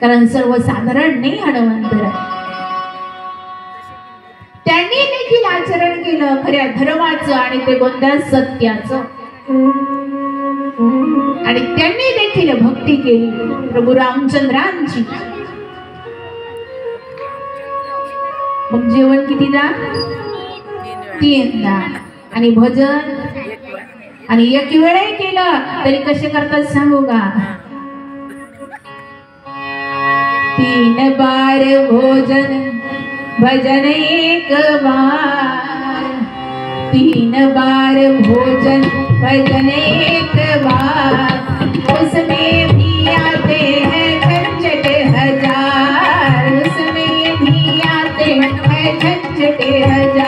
कारण सर्वसाधारण नाही हनुमंतराय. त्यांनी देखील आचरण केलं खऱ्या धर्माचं आणि ते कोणत्या सत्याचं. आणि त्यांनी देखील भक्ती केली प्रभू रामचंद्रांची. मग जेवण कितीदा? 3दा. आणि भजन आणि एक वेळे केलं तरी कसे करतात सांगू का? 3 बार भोजन भजन 1 बार. 3 बार भोजन भजन 1 बार. उसमें भी आते हैं झंझट हजार. उसमें भी आते हैं झंझट हजार.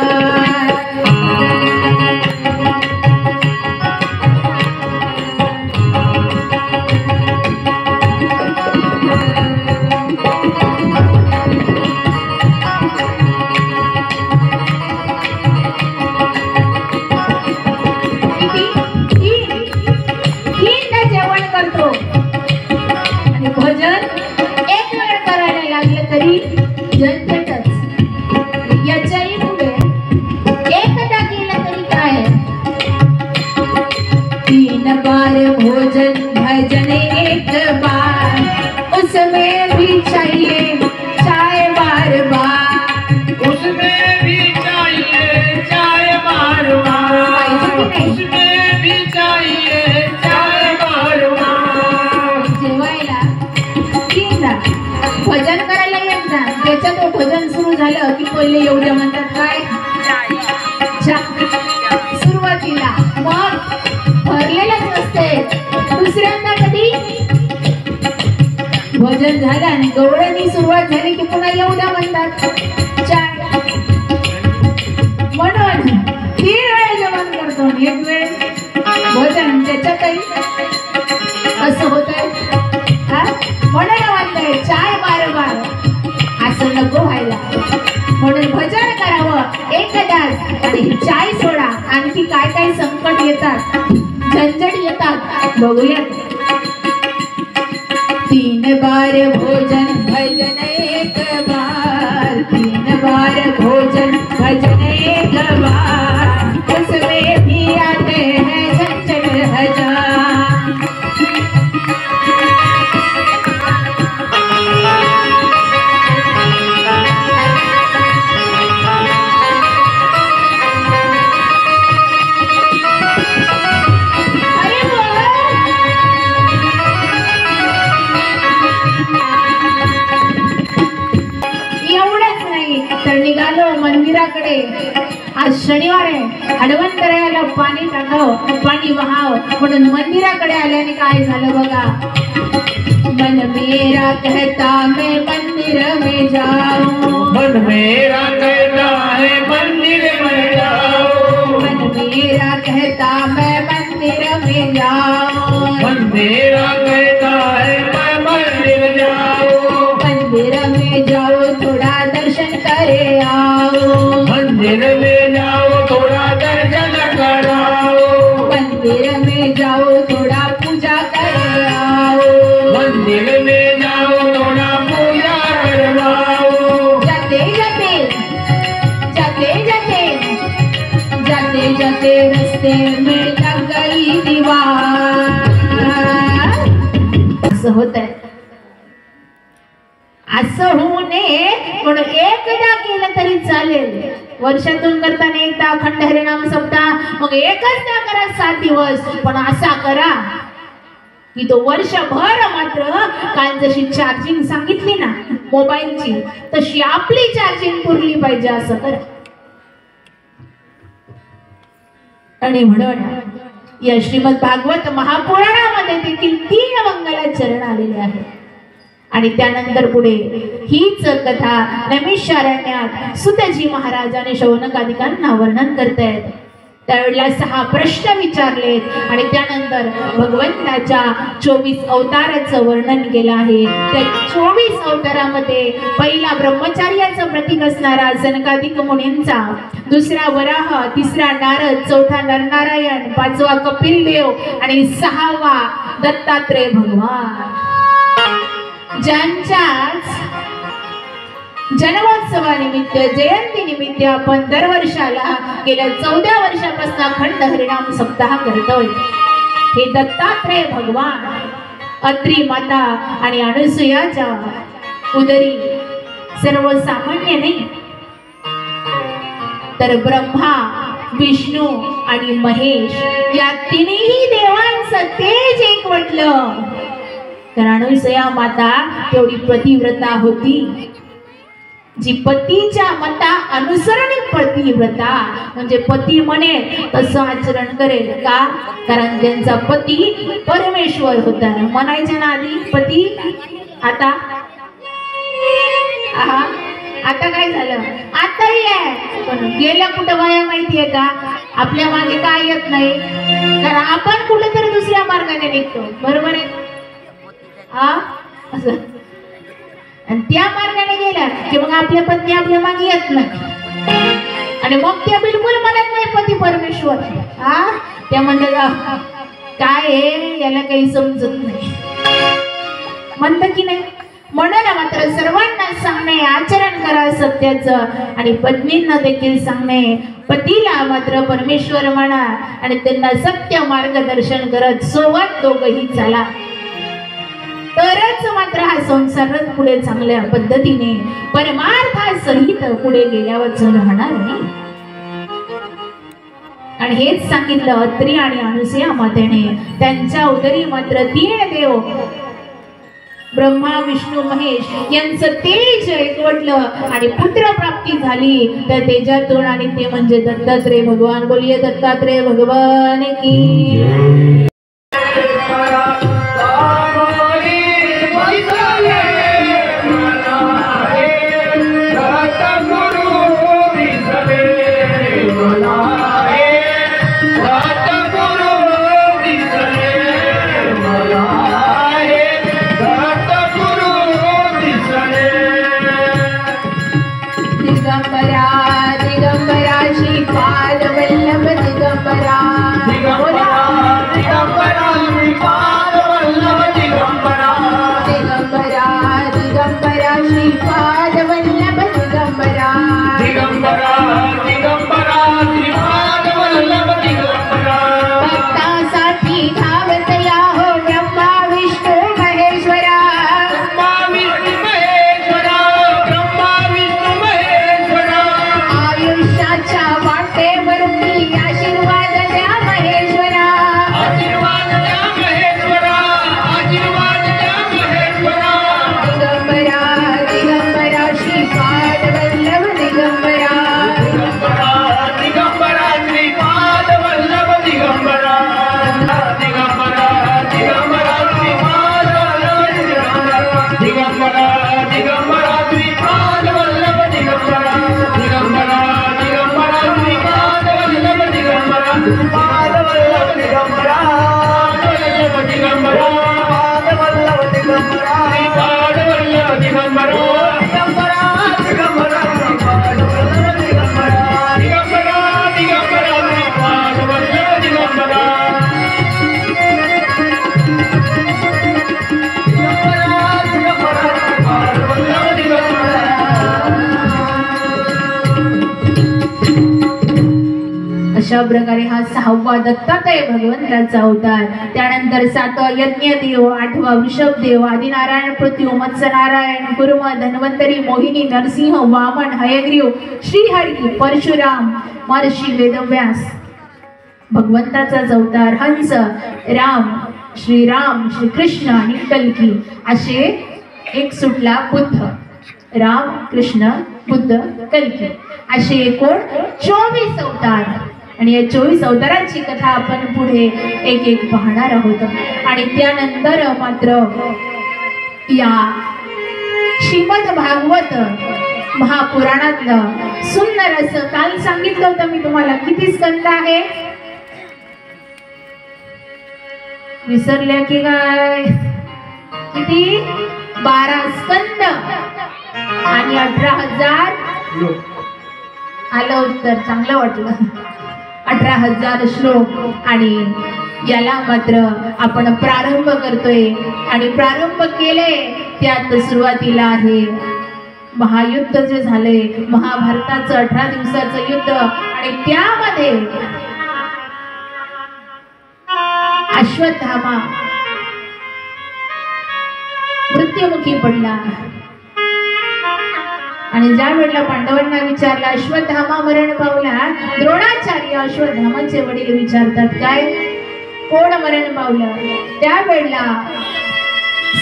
भोजन भजन 1 बार. उसमें भी चाहिए चाय बार बार. उसमें भी चाहिए चाय बार बार. उसमें भी चाहिए चाय बार बार. जेवायला 3दा भजन करायला 1दा. त्याच्यात भजन सुरू झालं की पहिले एवढ्या म्हणतात काय? सुरुवातीला. मग भरलेलंच असते. दुसऱ्यांदा कधी भोजन झालं आणि गवळणी सुरुवात झाली की पुन्हा एवढ्या म्हणतात चाय. म्हणून 3 वेळ जेवण करतो 1 वेळ भोजन. त्याच्यातही असं होत आहे. म्हणून म्हणतंय चाय बार बार. असं नको व्हायला. म्हणून भजन करावं 1दाच आणि चाय सोडा. आणखी काय काय संकट येतात झंझट येतात बघूयात. 3 बार भोजन भजन 1 बार. 3 बार भोजन भजन 1 बार. उसमें भी आते हैं झंझट हजार. मंदिराकडे. आज शनिवार आहे. हनुमंतरायाला पाणी टाकाव पाणी वहाव म्हणून मंदिराकडे आल्याने काय झालं बघा. मन मेरा कहता मैं मंदिर में जाऊं. मन मेरा कहता है मंदिर में जाओ. मन मेरा कहता मैं मंदिर में जाऊं. मन मेरा कहता है मैं मंदिर जाओ. मंदिर में जाओ थोड़ा दर्शन करे आओ. मंदिर में जाओ थोड़ा दर्शन कराओ. मंदिर में जाओ थोड़ा पूजा करे आओ. मंदिर में जाओ थोड़ा पूजा करवाओ. जाते जाते जाते जाते जाते जाते रस्ते में लग गई दीवार. असं होत आहे. असं होऊ नये म्हणून 1दा केलं तरी चालेल. वर्षातून करताना 1दा अखंड हरिनाम सप्ताह. मग 1च करा 7 दिवस. पण असा करा की तो वर्षभर मात्र काल जशी चार्जिंग सांगितली ना मोबाईलची तशी आपली चार्जिंग पुरली पाहिजे. असं करा. आणि म्हणून या श्रीमद भागवत महापुराणामध्ये देखील 3 मंगलाचरण आलेले आहेत. आणि त्यानंतर पुढे हीच कथा नैमिषारण्यात सुतजी महाराजाने शौनकादिकांना वर्णन करतायत. त्यावेळेला 6 प्रश्न विचारलेत आणि त्यानंतर भगवंताच्या 24 अवताराचं वर्णन केलं आहे. त्या 24 अवतारामध्ये पहिला ब्रह्मचार्याचं प्रतीक असणारा सनकादिक मुनींचा, दुसरा वराह, तिसरा नारद, चौथा नरनारायण, 5वा कपिल देव आणि 6वा दत्तात्रेय भगवान. ज्यांच्याच जन्मोत्सवानिमित्त जयंतीनिमित्त आपण दरवर्षाला गेल्या 14 वर्षापासून अखंड हरिनाम सप्ताह करतोय। हे दत्तात्रय भगवान अत्री माता आणि अनसूयाच्या उदरी सर्वसामान्य नाही तर ब्रह्मा विष्णू आणि महेश या तिन्ही देवांचं तेज एकवटलं। तर अनसूया माता तेवढी पतिव्रता होती, जी पतीच्या मता अनुसरण पतिव्रता, म्हणजे पती म्हणे तसं आचरण करेल का, कारण त्यांचा पती परमेश्वर होता। म्हणायच्या ना आधी पती, आता आता काय झालं, आताही आहे पण गेल्या कुठं बाया माहितीये का, आपल्या मागे काय येत नाही, कारण आपण कुठेतरी दुसऱ्या मार्गाने निघतो, बरोबर आहे असं, आणि त्या मार्गाने गेल्या की मग आपल्या पत्नी आपल्या मागे येत नाही, आणि मग त्या बिलकुल म्हणत नाही पती परमेश्वर, त्या म्हणतात काय आहे याला काही समजत नाही, म्हणत की नाही। म्हणून मात्र सर्वांना सांगणे आचरण करा सत्याचं, आणि पत्नींना देखील सांगणे पतीला मात्र परमेश्वर म्हणा, आणि त्यांना सत्य मार्गदर्शन करत सोबत दोघही चाला, तरच मात्र हा संसार पुढे चांगल्या पद्धतीने परमार्थासहित पुढे गेल्यावर राहणार नाही। आणि हेच सांगितलं अत्री आणि अनसूया मातेने, त्यांच्या उदरी मात्र 3 देव ब्रह्मा विष्णू महेश यांचं तेज एकवटलं आणि पुत्र प्राप्ती झाली त्या तेजातून, आणि ते म्हणजे दत्तात्रय भगवान। बोलिये दत्तात्रय भगवान की। अशा प्रकारे हा 6वा दत्तात्रय भगवंताचा अवतार। त्यानंतर 7वा यज्ञदेव, 8वा वृषभदेव, आदिनारायण, पृथ्वी, मत्स्यनारायण, कुर्म, धन्वंतरी, मोहिनी, नरसिंह, वामन, हयग्रीव, श्रीहरी, परशुराम, महर्षी वेदव्यास। भगवंताचा अवतार हंस, राम, श्रीराम, श्रीकृष्ण आणि कल्की असे एक सुटला बुद्ध, राम, कृष्ण, बुद्ध, कल्की असे एकूण 24 अवतार। आणि या 24 अवतारांची कथा आपण पुढे एक एक पाहणार आहोत। आणि त्यानंतर मात्र या श्रीमद भागवत महापुराणातलं सुंदर असं, काल सांगितलं होतं मी तुम्हाला किती स्कंद आहे, विसरल्या की काय, किती 12 स्कंद आणि 18,000 आलं उत्तर, चांगलं वाटलं, 18,000 श्लोक आणि याला मात्र आपण प्रारंभ करतोय आणि प्रारंभ केले त्यात सुरुवातीला आहे महायुद्ध जे झाले, महाभारताचं 18 दिवसाचं युद्ध आणि त्यामध्ये अश्वत्थामा मृत्युमुखी पडला आणि ज्या वेळेला पांडवांना विचारला अश्वत्थामा मरण पावला, द्रोणाचार्य अश्वत्थामाचे वडील विचारतात काय कोण मरण पावलं? त्यावेळेला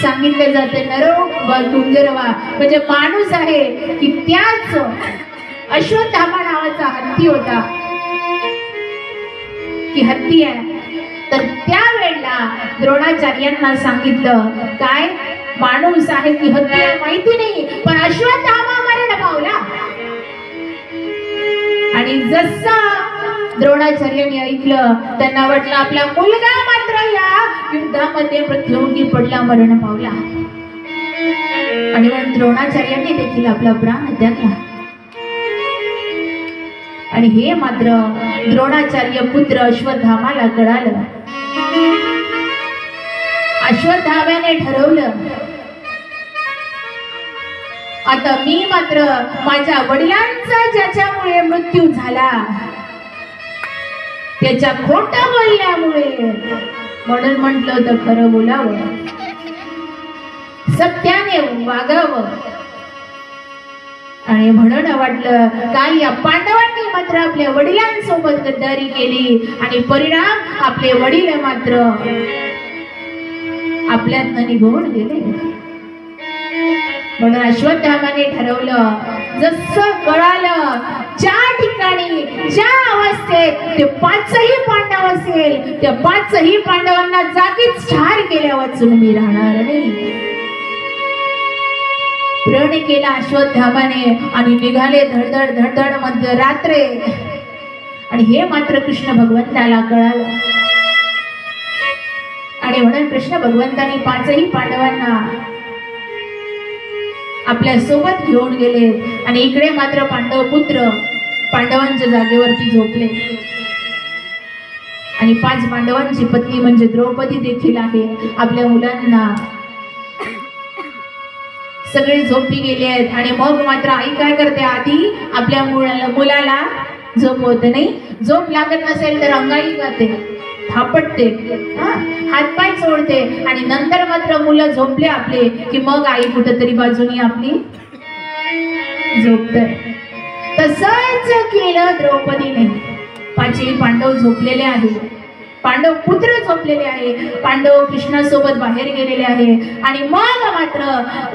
सांगितले जाते नरो तुंजरवा म्हणजे माणूस आहे की त्याच अश्वत्थामा नावाचा हत्ती होता की हत्ती आहे. तर त्यावेळेला द्रोणाचार्यांना सांगितलं काय माणूस आहे की हत्ती आहे माहिती नाही, पण अश्वत्थामा मरण पावला. आणि जसं द्रोणाचार्यांनी ऐकलं त्यांना वाटलं आपला मुलगा मात्र या युद्धामध्ये मृत्युमुखी पडला, मरण पावला. आणि म्हणून द्रोणाचार्यांनी देखील आपला प्राण त्यागला. आणि हे मात्र द्रोणाचार्य पुत्र अश्वत्थामाला कळालं. अश्वत्थाम्याने ठरवलं आता मी मात्र माझ्या वडिलांचा ज्याच्यामुळे मृत्यू झाला त्याच्या खोटं बोलल्यामुळे म्हणून म्हटलं होतं खरं बोलावं, सत्याने वागावं. आणि म्हणून वाटलं काल या पांडवांनी मात्र आपल्या वडिलांसोबत गद्दारी केली आणि परिणाम आपले वडील मात्र आपल्यातनं निघून गेले. म्हणून अश्वत्थामाने ठरवलं जसं कळालं ज्या ठिकाणी ज्या अवस्थेत ते पाचही पांडव असेल त्या पाचही पांडवांना जागीच ठार केल्या वाचून मी राहणार नाही. प्रण केला अश्वत्थामाने आणि निघाले धडधड धडधड मध्यरात्रे. आणि हे मात्र कृष्ण भगवंताला कळालं आणि म्हणून कृष्ण भगवंतांनी पाचही पांडवांना आपल्या सोबत घेऊन गेले. आणि इकडे मात्र पांडव पुत्र पांडवांच्या जागेवरती झोपले. आणि 5 पांडवांची पत्नी म्हणजे द्रौपदी देखील आहे. आपल्या मुलांना सगळे झोपी गेले आहेत. आणि मग मात्र आई काय करते आधी आपल्या मुलाला झोप होत नाही, झोप लागत नसेल तर अंगाई जाते, थापटते, हातपाय सोडते. आणि नंतर मात्र मुलं झोपले आपले की मग आई कुठेतरी बाजूनी आपली झोपते. तसंच केलं द्रौपदीने. 5ही पांडव झोपलेले आहेत, पांडव पुत्र झोपलेले आहे, पांडव कृष्णासोबत बाहेर गेलेले आहे. आणि मग मात्र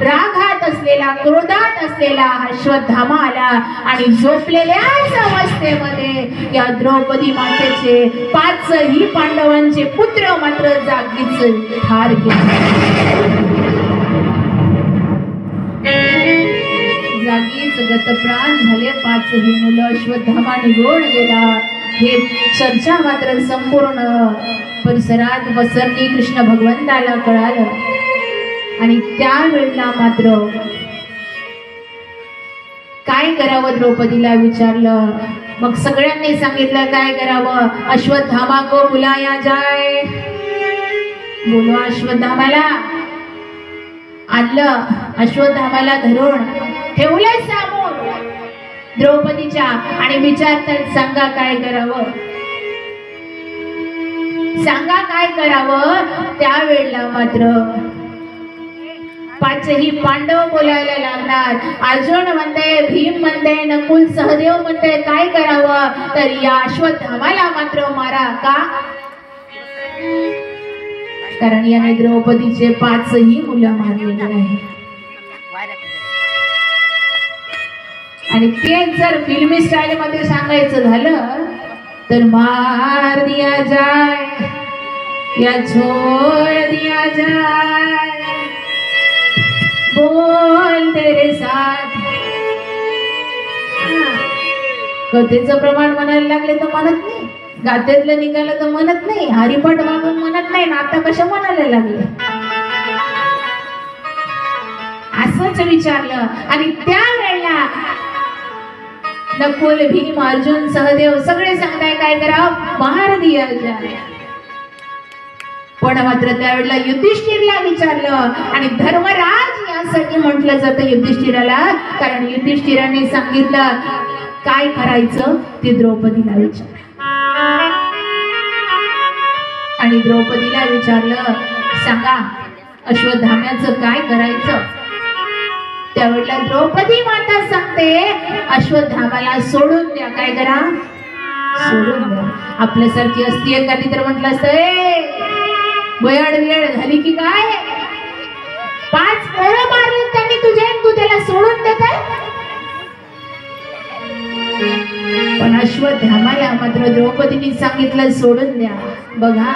रागात असलेला क्रोधात असलेला अश्वत्थामा आला आणि झोपलेल्याच अवस्थेमध्ये या द्रौपदी मातेचे 5ही पांडवांचे पुत्र मात्र जागीच ठार केले. जागीच गतप्राण झाले 5ही मुलं. अश्वत्थामा निघून गेला. हे चर्चा मात्र संपूर्ण परिसरात पसरली. कृष्ण भगवंताला कळालं आणि त्यावेळेला मात्र काय करावं द्रौपदीला विचारलं. मग सगळ्यांनी सांगितलं काय करावं. अश्वत्थामा को बुलाया जाय, बोलवा अश्वत्थामाला. आणलं अश्वत्थामाला धरून ठेवलंय समोर द्रौपदीच्या आणि विचारतात सांगा काय करावं, सांगा काय करावं. त्यावेळेला मात्र 5ही पांडव बोलायला लागणार. अर्जुन म्हणते, भीम म्हणते, नकुल सहदेव म्हणते काय करावं. तर या अश्वत्थामाला मात्र मारा. का? कारण याने द्रौपदीचे 5ही मुलं मारलेले आहेत. आणि ते जर फिल्मी स्टाईल मध्ये सांगायचं झालं तर मार दिया जाय या छोड़ दिया जाय, बोल तेरे साथ. कथेचं प्रमाण म्हणायला लागले तर म्हणत नाही, गात्यातलं निघालं तर म्हणत नाही, हरिपाठ वागून म्हणत नाही. आता कशा म्हणायला लागले असंच विचारलं. आणि त्यावेळेला नकुल, भीम, अर्जुन, सहदेव सगळे सांगताय काय करावं. मार दिया जाय. पण मात्र त्यावेळेला युधिष्ठिरला विचारलं, आणि धर्मराज यासाठी म्हटलं जातं युधिष्ठिराला, कारण युधिष्ठिराने सांगितलं काय करायचं ते द्रौपदीला विचार. आणि द्रौपदीला विचारलं, सांगा अश्वत्थाम्याचं काय करायचं. त्यावेळेला द्रौपदी माता सांगते, अश्वत्थाम्याला सोडून द्या. काय करा? सोडून द्या. आपल्यासारखी असती एखादी तर म्हटलं असतं, वेळ वेळ झाली की काय, 5 पोरं मारले त्यांनी तुझे, तू त्याला सोडून देत आहे. पण अश्वत्थाम्याला मात्र द्रौपदीने सांगितलं सोडून द्या. बघा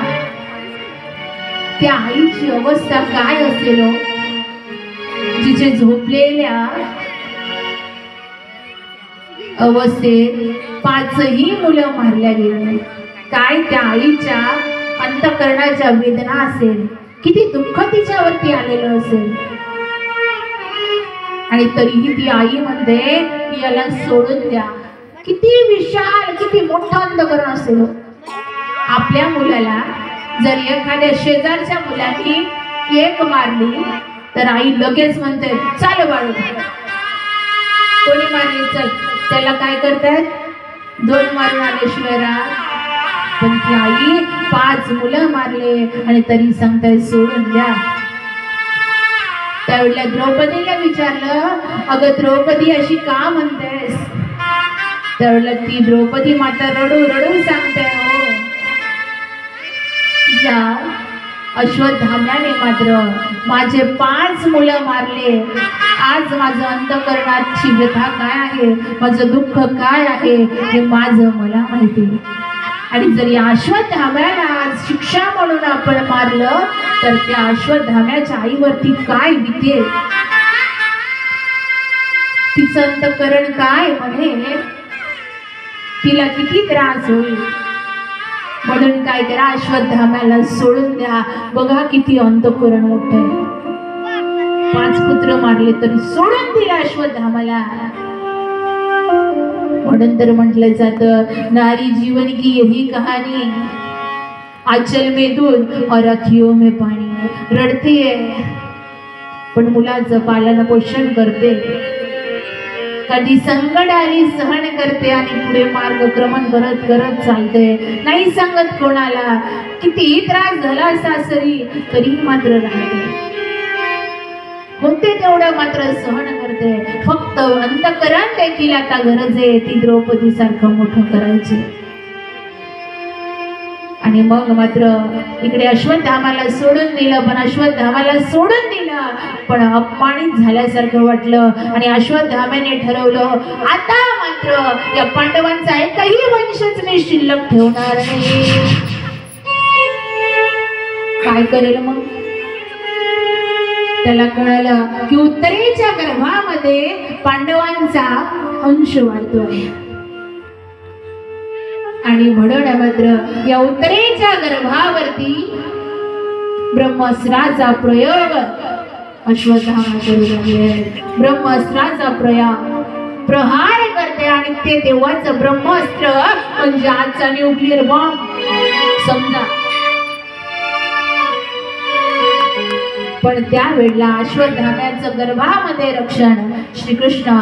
त्या आईची अवस्था काय असेल, जिचे झोपलेल्या अवस्थेत 5ही मुलं मारल्या गेली. काय त्या आईच्या अंतःकरणाच्या वेदना असेल, किती दुःख तिच्यावरती आलेलं असेल. आणि तरीही ती आई म्हणते की याला सोडून द्या. किती विशाल, किती मोठं अंतःकरण असेल. आपल्या मुलाला जर एखाद्या शेजारच्या मुलांनी 1 मारली तर आई लगेच म्हणते चाल बाळू, कोणी मारली चल. त्याला काय करतात, 2 मारून आल्याशिवाय राहत. पण ती आई 5 मुलं मारले आणि तरी सांगताय सोडून द्या. त्यावेळेला द्रौपदीला विचारलं, अगं द्रौपदी अशी का म्हणतेस. त्यावेळेला ती द्रौपदी माता रडू रडू सांगते, हो ज्या अश्वत्थाम्याने मात्र माझे 5 मुलं मारले, आज माझं अंतःकरणाची व्यथा काय आहे, माझं दुःख काय आहे हे माझं मला माहिती. आणि जर या अश्वत्थाम्याला आज शिक्षा म्हणून आपण मारलं तर त्या अश्वत्थाम्याच्या आईवरती काय बितेल, तिचं अंतःकरण काय म्हणे, तिला किती त्रास होईल. म्हणून काय करा, अश्वत्थाम्याला सोडून द्या. बघा किती अंतःकरण मोठं आहे. 5 पुत्र मारले तरी सोडून दिला अश्वत्थाम्याला. म्हणून तर म्हटलं जातं, नारी जीवन की यही कहानी, आंचल में दूध और अखियों में पानी. रडते पण मुलाचं पालन पोषण करते, कधी संकट आली सहन करते आणि पुढे मार्गक्रमण करत करत चालते. नाही सांगत कोणाला, किती त्रास झाला सासरी तरी मात्र राहते, होते तेवढं मात्र सहन करते. फक्त अंतःकरण देखील आता गरज आहे ती द्रौपदी सारखं मोठं करायची. आणि मग मात्र इकडे अश्वत्थाम्याला सोडून दिलं. पण अश्वत्थाम्याला सोडून दिलं पण अपमानित झाल्यासारखं वाटलं. आणि अश्वत्थाम्याने ठरवलं, आता मात्र या पांडवांचा एकही वंशच मी शिल्लक ठेवणार नाही. काय करेल मग. त्याला कळालं की उत्तरेच्या गर्भामध्ये पांडवांचा अंश वाढतोय. आणि म्हणून मात्र या उत्तरेच्या गर्भावरती ब्रह्मास्त्राचा प्रयोग अश्वत्थामा करू लागले. ब्रह्मास्त्राचा प्रहार करते आणि ते तेव्हाचं ब्रह्मास्त्र म्हणजे आजचा न्यूक्लिअर बॉम्ब समजा. पण त्यावेळेला अश्वत्थाम्याचं गर्भामध्ये रक्षण श्रीकृष्ण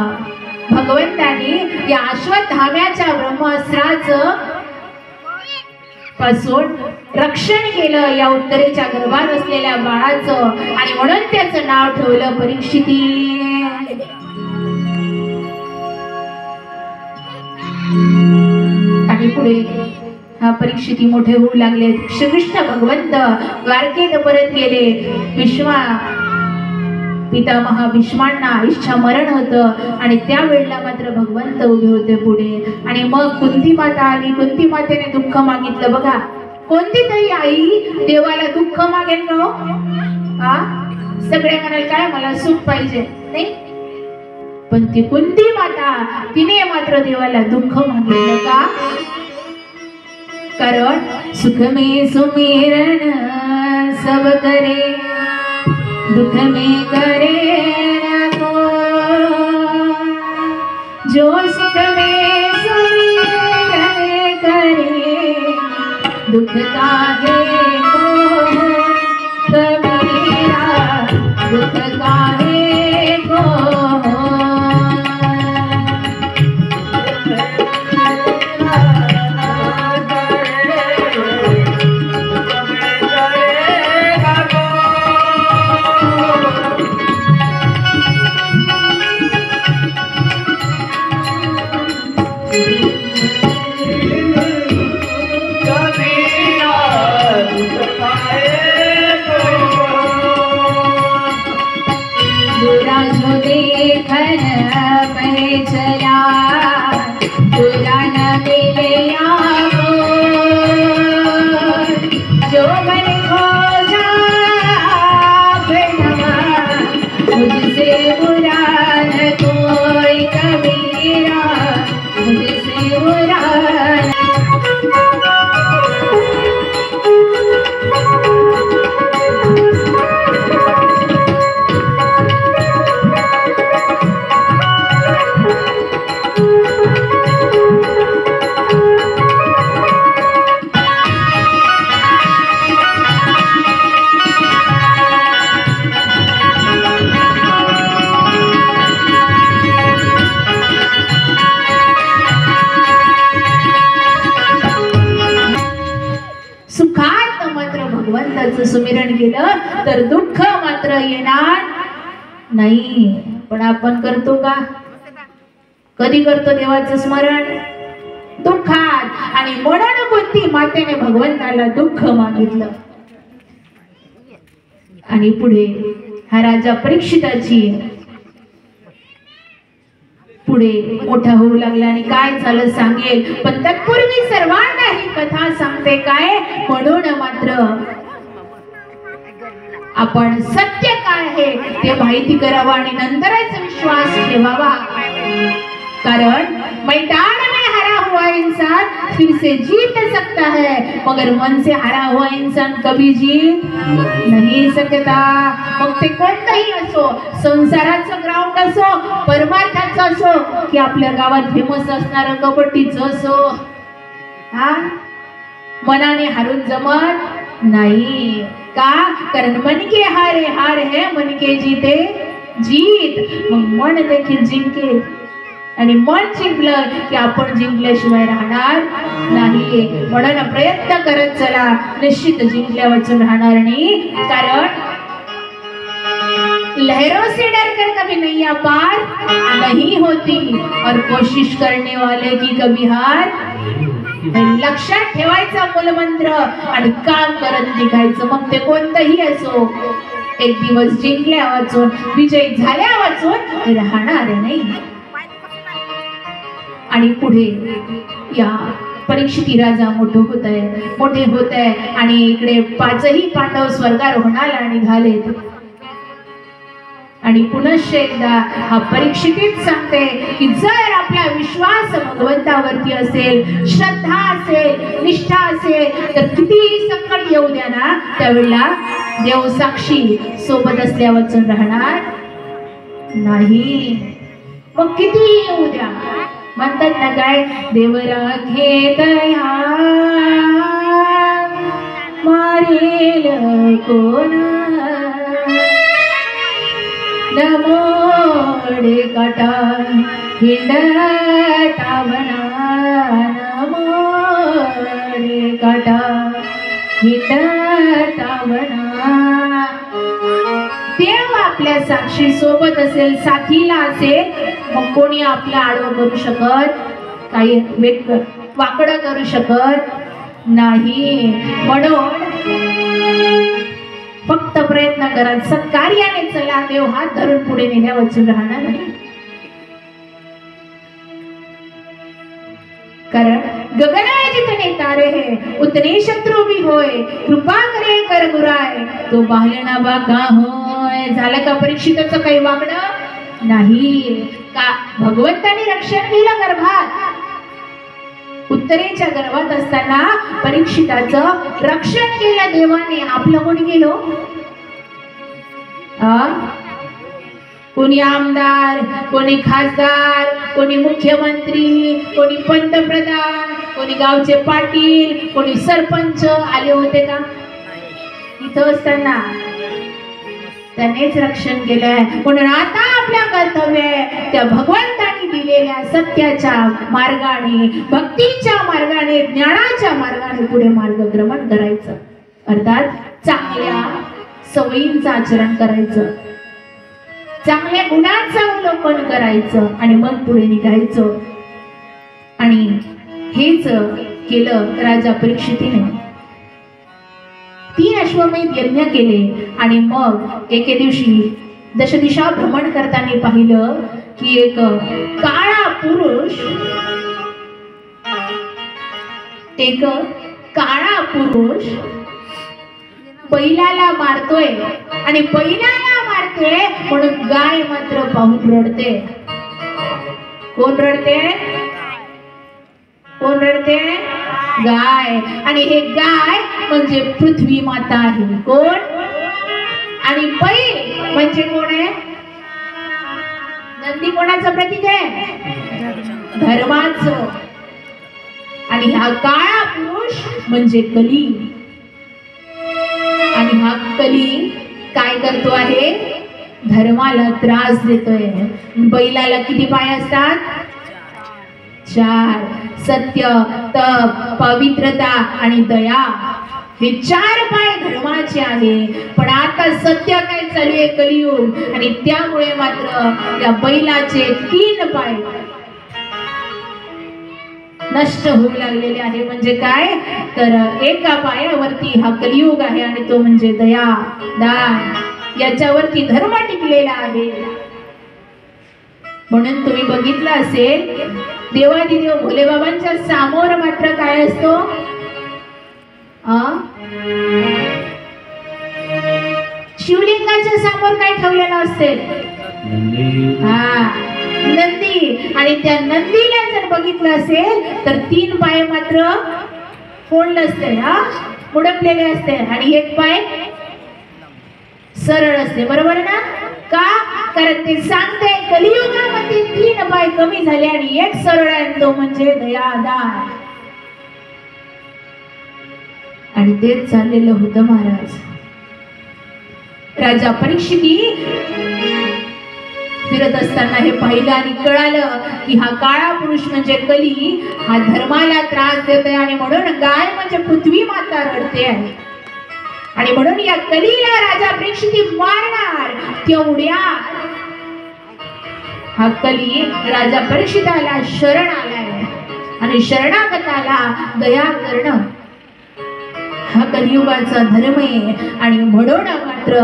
भगवंतांनी या अश्वत्थाम्याच्या ब्रह्मास्त्राचं पासून रक्षण केलं या उत्तरेच्या गर्भात असलेल्या बाळाचं. आणि म्हणून त्याचं नाव ठेवलं परीक्षिती. आणि पुढे हा परीक्षिती मोठे होऊ लागले. श्रीकृष्ण भगवंत द्वारकेत परत गेले. पितामहा भीष्मांना इच्छा मरण होतं आणि त्यावेळेला मात्र भगवंत उभे होते पुढे. आणि मग कुंती माता आली. कुंती मातेने दुःख मागितलं. बघा कोणती तरी आई देवाला दुःख मागेल का. सगळे म्हणाल काय मला सुख पाहिजे नाही. पण ती कुंती माता तिने मात्र देवाला दुःख मागितलं का. कारण सुख में सुमिरन सब करे, दुख में करे न को. जो सुख में सुमिरन करे, दुख काहे को. जो देखन पे चला तुरा न मिले जो मन खो मुझसे बुरा न कोई कबीरा मुझसे बुरा भगवंताचं सुमिरण केलं तर दुःख मात्र येणार नाही. पण आपण करतो का? कधी करतो देवाचं स्मरण? दुःखात. आणि म्हणून कोणती मातेने भगवंताला दुःख मागितलं. आणि पुढे हा राजा परीक्षिताची पुढे मोठा होऊ लागला आणि काय झालं सांगेल. पण तत्पूर्वी सर्वांना ही कथा सांगते काय. म्हणून मात्र आपण सत्य काय आहे ते माहिती करावं आणि नंतरच विश्वास ठेवावा. कारण मैदान में हारा हुआ इंसान फिर से जीत सकता है मगर मन से हारा हुआ इंसान कभी जीत नहीं सकता. मग ते कोणतंही असो, संसाराचं ग्राउंड असो, परमार्थाचं असो की आपल्या गावात फेमस असणारं कबड्डीचं असो, हा मनाने हारून जमत नाही. का? कारण मन के हारे हार है, मन के जीते जीत. मग मन देखील जिंकेल आणि मन जिंकलं की आपण जिंकल्याशिवाय राहणार नाही. म्हणून प्रयत्न करत चला, निश्चित जिंकल्या वाचून राहणार नाही. कारण लहरों से डर कर कभी नैया पार नहीं होती और कोशिश करने वाले की कभी हार. लक्षात ठेवायचा मूलमंत्र आणि काम करत निघायचं. मग ते कोणतंही असो, एक दिवस जिंकल्या वाचून, विजय झाल्या वाचून राहणार नाही. आणि पुढे या परीक्षिती राजा मोठे होत आहे आणि इकडे पाचही पांडव स्वर्गारोहणाला निघालेत. आणि पुनश्च एकदा हा परीक्षितीत सांगते की जर आपला विश्वास भगवंतावरती असेल, श्रद्धा असेल, निष्ठा असेल तर कितीही संकट येऊ द्या ना, त्यावेळेला देव साक्षी सोबत असल्यावरच राहणार नाही. मग कितीही येऊ द्या. म्हणतात ना काय, देव राखे दया मारेल कोण, नमोडे काटा हिंडतावना, नमोडे काटा हिंडतावना. देव आपल्या साक्षी सोबत असेल, साथीला असेल, मग कोणी आपलं आडवं करू शकत, काही वाकडं करू शकत नाही. म्हणून फक्त प्रयत्न करा, सत्कार्याने चला, देव हात धरून पुढे नेण्या वाचून राहणार नाही. कारण गगन में जितने तारे हैं उतने शत्रु भी होय, कृपा करे कर गुराय तो बाहलेना बागा होय. झालं का परीक्षिताचं काही वागणं नाही का? भगवंताने रक्षण केलं गर्भात. उत्तरेच्या गर्भात असताना परीक्षिताचं रक्षण केलं देवाने. आपलं कोणी गेलो? कोणी आमदार, कोणी खासदार, कोणी मुख्यमंत्री, कोणी पंतप्रधान, कोणी गावचे पाटील, कोणी सरपंच आले होते का? इथं असताना त्यानेच रक्षण केलंय. म्हणून आता आपल्या कर्तव्य आहे त्या भगवंतानी दिलेल्या सत्याच्या मार्गाने, भक्तीच्या मार्गाने, ज्ञानाच्या मार्गाने पुढे मार्गक्रमण करायचं. अर्थात चांगल्या सवयींचं आचरण करायचं, चांगल्या गुणांचं अवलोकन करायचं आणि मग पुढे निघायचं. आणि हेच केलं राजा परीक्षितीने. 3 अश्वमेध यज्ञ केले आणि मग एके दिवशी दशदिशा भ्रमण करताना पाहिलं की एक काळा पुरुष बैलाला मारतोय आणि बैलाला मारतोय म्हणून गाय मात्र पाहून रडते. कोण रडते? गाय. आणि हे गाय म्हणजे पृथ्वी माता आहे. कोण? आणि बैल म्हणजे कोण आहे? नंदी कोणाचं प्रतीक आहे? धर्माचं. आणि हा काळा पुरुष म्हणजे कली. आणि हा कली काय करतो आहे? धर्माला त्रास देतोय. बैलाला किती पाय असतात? 4. सत्य, तप, पवित्रता आणि दया हे 4 पाय धर्माचे आहे. पण आता सध्या काय चालू आहे? कलियुग. आणि त्यामुळे मात्र त्या बैलाचे 3 पाय नष्ट होऊ लागलेले आहे. म्हणजे काय? तर एका पायावरती हा कलियुग आहे आणि तो म्हणजे दया, दान, याच्यावरती धर्म टिकलेला आहे. म्हणून तुम्ही बघितलं असेल देवादिदेव भोलेबाबांच्या समोर मात्र काय असतो? शिवलिंगाच्या समोर काय ठेवलेलं असते? नंदी. आणि त्या नंदीला जर बघितलं असेल तर 3 पाय मात्र फोडलं असते, मुडपलेले असते आणि 1 पाय सरळ असते. बरोबर ना? का? कारण ते सांगते कलियुगामध्ये 3 पाय कमी झाले आणि 1 सरळ आहे, तो म्हणजे दया, दान. आणि तेच चाललेलं होतं महाराज. राजा परीक्षिती फिरत असताना हे पाहिलं आणि कळालं की हा काळा पुरुष म्हणजे कली, हा धर्माला त्रास देतोय आणि म्हणून गाय म्हणजे पृथ्वी माता रडते आहे. आणि म्हणून या कलीला राजा परीक्षिती मारणार. तेवढ्या हा कली राजा परीक्षिताला शरण आलाय आणि शरणागताला दया करणं हा कलियुगाचा धर्म आहे. आणि म्हणून मात्र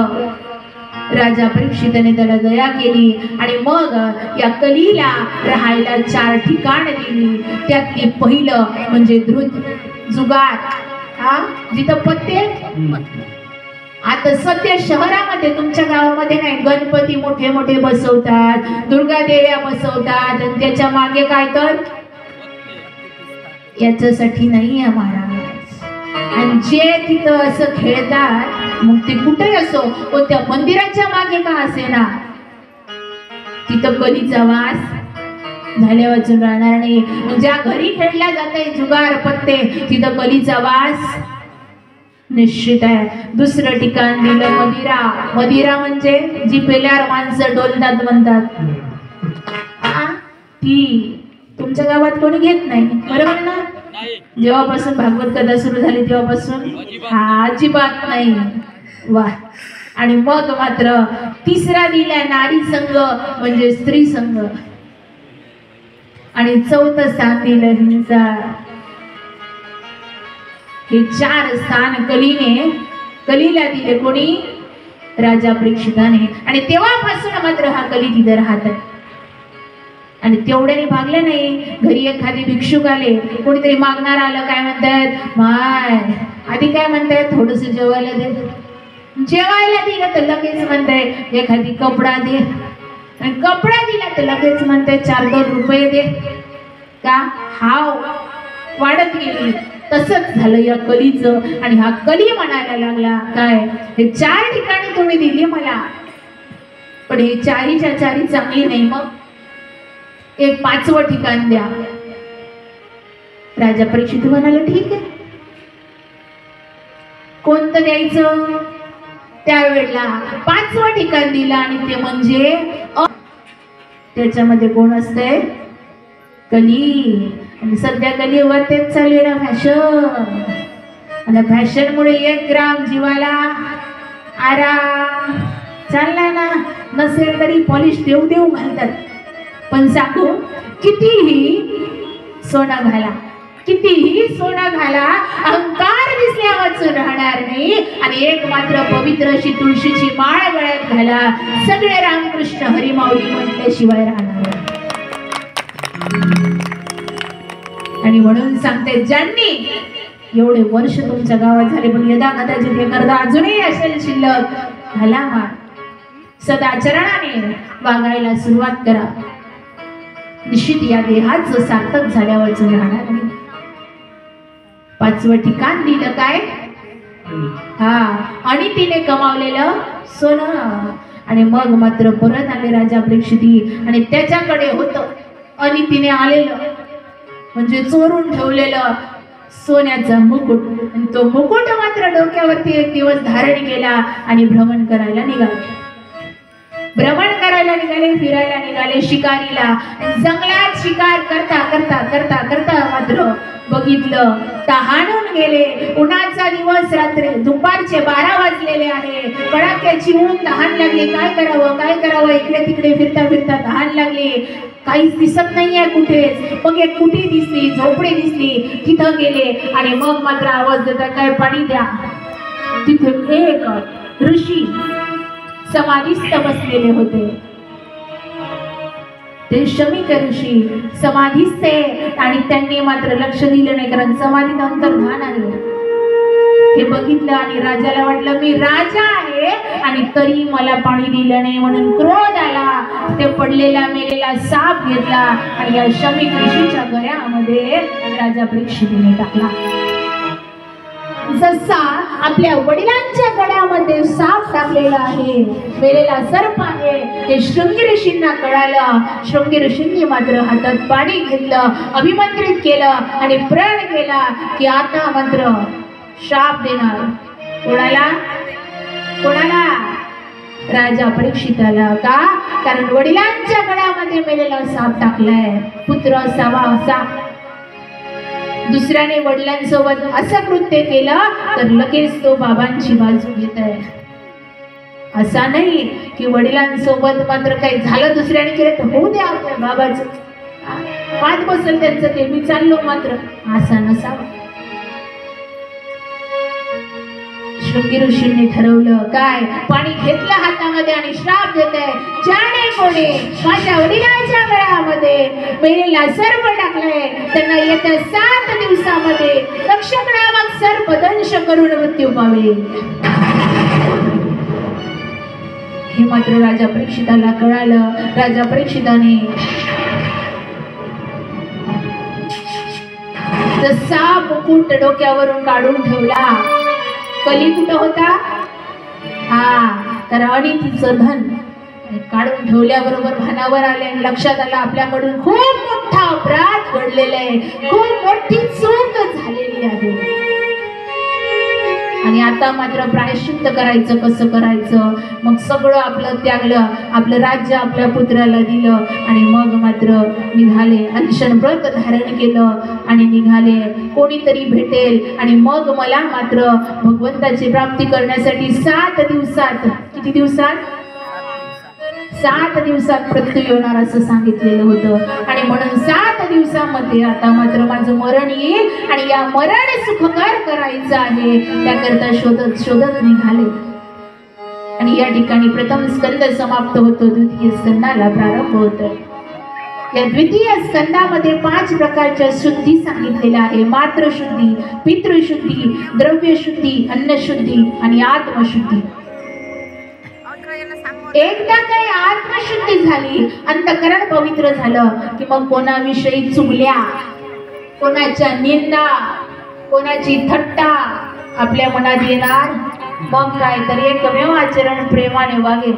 राजा परीक्षिताने त्याला दया केली आणि मग या कलीला राहायला 4 ठिकाण दिली. त्यातले पहिलं म्हणजे जुगार, जिथं पत्ते. आता सध्या शहरामध्ये तुमच्या गावामध्ये नाही, गणपती मोठे मोठे बसवतात, दुर्गा देव्या बसवतात आणि त्याच्या मागे काय तर याच्यासाठी नाही आहे महाराज. आणि जे तिथं असं खेळतात मग ते कुठे असो, कोणत्या मंदिराच्या मागे का असे ना, तिथं कलीचा वास झाल्या वाचून राहणार नाही. ज्या घरी खेळल्या जाते जुगार पत्ते तिथं कलीचा वास निश्चित आहे. दुसरं ठिकाण दिलं मदिरा. मदिरा म्हणजे जी पेल्यावर माणसं डोलतात म्हणतात, ती तुमच्या गावात कोणी घेत नाही. बरोबर ना? जेव्हापासून भागवत कथा सुरू झाली तेव्हापासून अजिबात नाही. वा. आणि मग मात्र तिसरा दिला नारी संघ म्हणजे स्त्री संघ. आणि 4थं स्थान दिलं हिंसा. हे 4 स्थान कलीला दिले. कोणी? राजा परीक्षिताने. आणि तेव्हापासून मात्र हा कली तिथे राहत आहे. आणि तेवढ्याने भागलं नाही. घरी एखादी भिक्षुक आले, कोणीतरी मागणार आलं, काय म्हणतात? माय आधी काय म्हणतायत? थोडस जेवायला दे. जेवायला दिलं तर लगेच म्हणताय एखादी कपडा दे. आणि कपडा दिला तर लगेच म्हणताय 4-2 रुपये दे. का? हाव वाढत गेली. तसंच झालं या कलीचं. आणि हा कली म्हणायला लागला काय, हे 4 ठिकाणी तुम्ही दिली मला, पण हे 4च्या 4 चांगली नाही, मग एक 5वं ठिकाण द्या. राजा परीक्षित म्हणाला ठीक आहे. कोणतं द्यायचं? त्यावेळेला 5वं ठिकाण दिलं आणि ते म्हणजे त्याच्यामध्ये कोण असतंय? कली. आणि सध्या कलियुगात तेच चालू आहे ना, फॅशन. आणि फॅशनमुळे 1 ग्राम जीवाला आराम चाललाय ना. नसेल तरी पॉलिश देऊ घालतात. पण सांगू, कितीही सोनं घाला, कितीही सोनं घाला, अहंकार दिसल्या वाचून राहणार नाही आणि एक मात्र पवित्र अशी तुळशीची माळ गळ्यात घाला, सगळे रामकृष्ण हरिमाऊली म्हटल्याशिवाय राहणार नाही. आणि म्हणून सांगते, ज्यांनी एवढे वर्ष तुमच्या गावात झाले पण यदा कदाचित हे करता अजूनही असेल शिल्लक, घाला माळ, सदाचरणाने वागायला सुरुवात करा. निश्चित या देहाचं सार्थक झाल्यावर राहणार नाही. पाचवं ठिकाण दिलं काय? हा, आणि तिने कमावलेलं सोनं. आणि मग मात्र परत आले राजा परीक्षिती आणि त्याच्याकडे होतं आणि तिने आलेलं म्हणजे चोरून ठेवलेलं सोन्याचा मुकुट. आणि तो मुकुट मात्र डोक्यावरती एक दिवस धारण केला आणि भ्रमण करायला निघाले. फिरायला निघाले शिकारीला. जंगलात शिकार करता करता करता करता मात्र बघितलं तहानून गेले. उन्हाचा दिवस, रात्री दुपारचे 12 वाजलेले आहे. कडाक्याची ऊन, तहान लागली. काय करावं इकडे तिकडे फिरता फिरता तहान लागली. काहीच दिसत नाहीये कुठेच. मग एक कुटी दिसली, झोपडी दिसली, तिथं गेले आणि मग मात्र आवाज देतात, काय पाणी द्या. तिथे एक ऋषी समाधीस्थ बसलेले होते. ते शमिक ऋषी समाधीस्थ आणि त्यांनी मात्र लक्ष दिलं नाही, कारण समाधीत अंतर्धान आहे. हे बघितलं आणि राजाला वाटलं मी राजा आहे आणि तरी मला पाणी दिलं नाही, म्हणून क्रोध आला. ते पडलेला मेलेला साप घेतला आणि या शमिक ऋषीच्या गळ्यामध्ये राजा परीक्षितीने टाकला. जसा आपल्या वडिलांच्या गळ्यामध्ये साप टाकलेला आहे, मेलेला सर्प आहे, हे शृंगी ऋषींना कळालं. शृंगी ऋषींनी मात्र हातात पाणी घेतलं, अभिमंत्रित केलं आणि प्रण केला की आता मात्र शाप देणार. कोणाला? राजा परीक्षिताला. का? कारण वडिलांच्या गळ्यामध्ये मेलेला साप टाकलाय. पुत्र असावा असा. दुसऱ्याने वडिलांसोबत असं कृत्य केलं तर लगेच तो बाबांची बाजू घेत आहे. असा नाही की वडिलांसोबत मात्र काही झालं दुसऱ्याने केलं तर होऊ द्या आपल्या बाबाचं, पाच बसल त्यांचं, ते मी चाललो, मात्र असा नसावा. शृंगी ऋषींनी ठरवलं काय? पाणी घेतलं हातामध्ये आणि श्राप देत आहे, ज्याने कोणी माझ्या वडिलांच्या गळ्यामध्ये मेलेला सर्प टाकलाय त्यांना येत्या 7 दिवसामध्ये तक्षक नामक सर्प दंश करून मृत्यू पावेल. हे मात्र राजा परीक्षिताला कळालं. राजा परीक्षिताने जसा मुकुट डोक्यावरून काढून ठेवला, कली कुठं होता? तर अनितीचं धन काढून ठेवल्याबरोबर भानावर आले आणि लक्षात आलं आपल्याकडून खूप मोठा अपराध घडलेला आहे, खूप मोठी चूक झालेली आहे. आणि आता मात्र प्रायश्चित्त करायचं कसं करायचं? मग सगळं आपलं त्यागलं, आपलं राज्य आपल्या पुत्राला दिलं आणि मग मात्र निघाले. अनशन व्रत धारण केलं आणि निघाले. कोणीतरी भेटेल आणि मग मला मात्र भगवंताची प्राप्ती करण्यासाठी 7 दिवसात, किती दिवसात? 7 दिवसात मृत्यू येणार असं सांगितलेलं होतं. आणि म्हणून 7 दिवसामध्ये आता मात्र माझं मरण येईल आणि या मरण सुखकर करायचं आहे, त्याकरता शोधत शोधत निघाले. आणि या ठिकाणी प्रथम स्कंद समाप्त होतो, द्वितीय स्कंदाला प्रारंभ होतो. या द्वितीय स्कंदामध्ये 5 प्रकारच्या शुद्धी सांगितलेल्या आहे. मातृशुद्धी, पितृशुद्धी, द्रव्यशुद्धी, अन्नशुद्धी आणि आत्मशुद्धी. एकदा काही आत्मशुद्धी झाली, अंतःकरण पवित्र झालं की मग कोणाविषयी चुगल्या, कोणाच्या निंदा, कोणाची थट्टा आपल्या मनात येणार. मग काय तर एकमेव आचरण प्रेमाने वागेल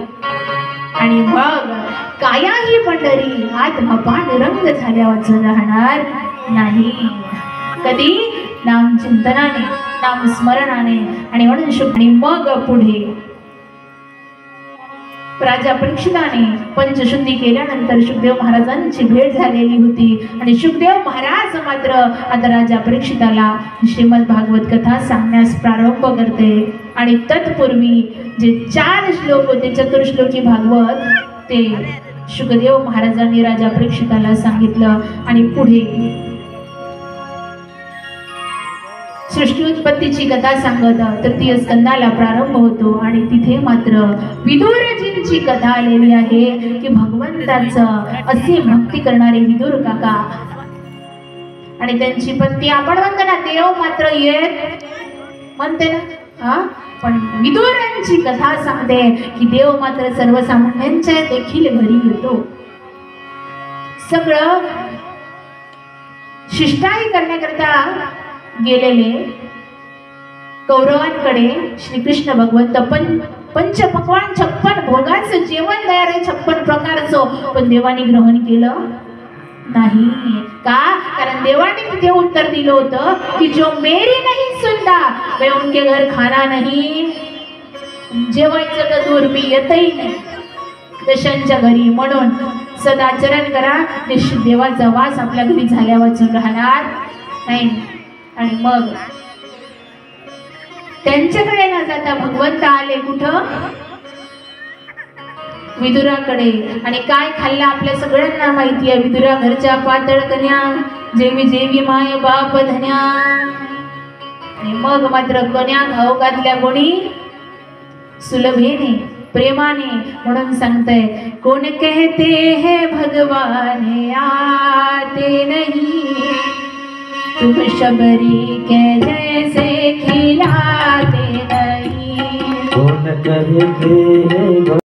आणि मग कायाही पंढरी आत्मा पांडुरंग झाल्यावर राहणार नाही. कधी? नाम चिंतनाने, नाम स्मरणाने. आणि म्हणून शुद्धी. मग पुढे राजा परीक्षिताने पंचशुद्धी केल्यानंतर शुकदेव महाराजांची भेट झालेली होती आणि शुकदेव महाराज मात्र आता राजा परीक्षिताला श्रीमद भागवत कथा सांगण्यास प्रारंभ करते. आणि तत्पूर्वी जे 4 श्लोक होते चतुर्श्लोकी भागवत, ते शुकदेव महाराजांनी राजा परीक्षिताला सांगितलं. आणि पुढे सृष्टी उत्पत्तीची कथा सांगत तृतीय स्कंदाला प्रारंभ होतो आणि तिथे मात्र विदुरजींची कथा आलेली आहे की भगवंताचं असे भक्ती करणारे विदुर काका आणि त्यांची पत्नी. आपण म्हणतो ना देव मात्र येत म्हणते ना, हा, पण विदुरांची कथा सांगते की देव मात्र सर्वसामान्यांच्या देखील घरी येतो. सगळं शिष्टाई करण्याकरता गेलेले कौरवांकडे श्रीकृष्ण भगवंत पंचपक्वान 56 भोगाचं जेवण तयार आहे, 56 प्रकारचं, पण देवानी ग्रहण केलं नाही. का? कारण देवाने तिथे उत्तर दिलं होतं की जो मेरी नहीं सुनता वे उनके घर खाना नहीं. जेवायचं तर दूर मी येतही नाही दशांच्या घरी. म्हणून सदाचरण करा, निश्चित देवाचा वास आपल्या घरी झाल्या वाचून राहणार नाही. आणि मग त्यांच्याकडे न जाता भगवंत आले कुठं? विदुराकडे. आणि काय खाल्लं आपल्या सगळ्यांना माहिती आहे. विदुरा घरच्या पातळ कन्या, जेवी जेवी माय बाप धन्या. आणि मग मात्र कन्या खाऊ घातल्या कोणी? सुलभेने, प्रेमाने. म्हणून सांगताय कोण कहते हैं भगवान आते नहीं, तुम शबरी के जैसे खिलाते नहीं. कौन कहते हैं